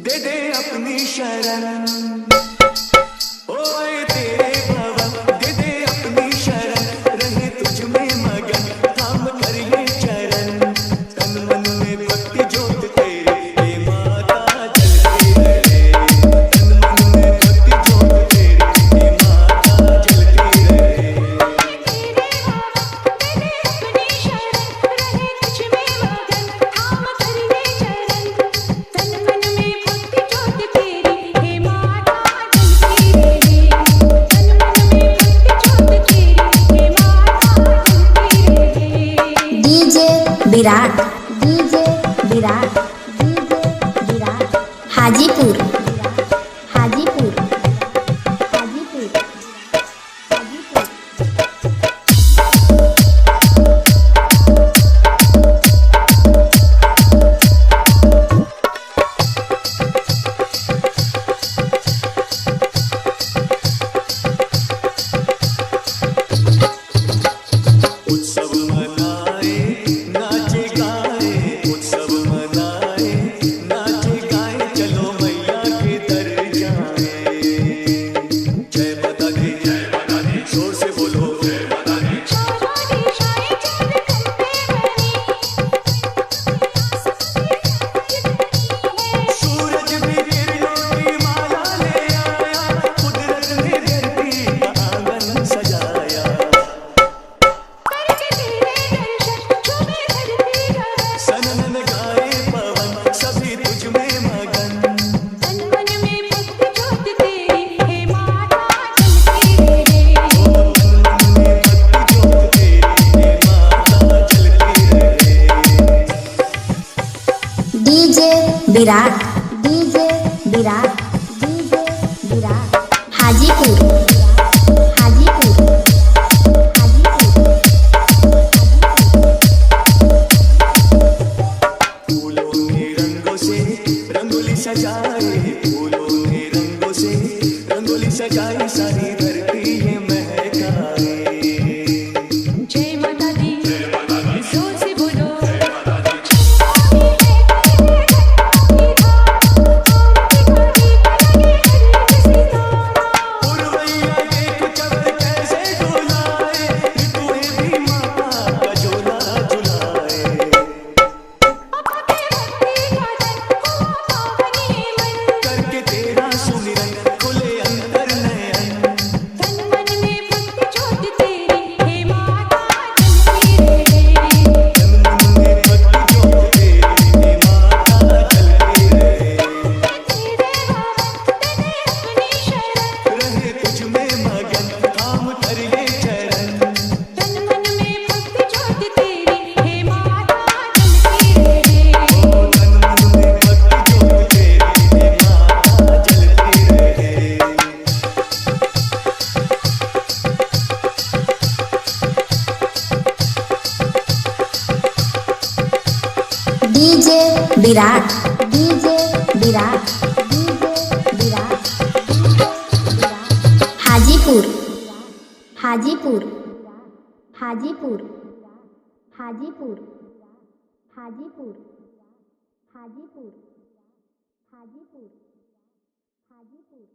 दे दे अपनी शरण, ओए तेरे भवन दे दे अपनी शरण, रहे तुझ में मगन थाम कर ये चरण, तन मन में भक्ति ज्योत तेरी हे माता जलती रहे, तन मन में भक्ति ज्योत तेरी हे माता जलती रहे। विराट डीजे विराट हाजीपुर हाजीपुर हाजीपुर हाजीपुर। उत्सव मनाए नाचे गाए, उत्सव मनाए नाचे गाए, चलो मैया के दर जाए। जय माता दी जोर से बोलो जय माता दी। सूरज भी किरणों की माला ले आया, कुदरत ने धरती का आंगन सजाया, सनन गाए पवन सभी तुझ में मगन, तन मन में भक्ति ज्योत तेरी हे माता जलती रहे, ओ तन मन में भक्ति ज्योत तेरी हे माता जलती रहे। DJ Virat DJ Virat DJ Virat Hajipur Hajipur Hajipur. फूलों ने रंगों से रंगोली सजाए, फूलों ने रंगों से रंगोली सजाई, सारी धरती ये महकाए। जय माता दी जोर से बोलो पुरवैया देख चवर कैसे डोलाए, ऋतुएं भी माता का झोला झुलाए, करके तेरा सुमिरन खुले अंतर नयन, तन मन में भक्ति ज्योत तेरी हे माता जलती रहे, तन मन में भक्ति ज्योत तेरी हे माता जलती रहे, रहे तुझ में मगन थाम कर ये चरण, तन मन में भक्ति ज्योत तेरी हे माता जलती रहे। ओ तन मन में भक्ति ज्योत तेरी हे माता जलती रहे। DJ Virat DJ Virat DJ Virat Hajipur Hajipur Hajipur Hajipur Hajipur Hajipur Hajipur Hajipur.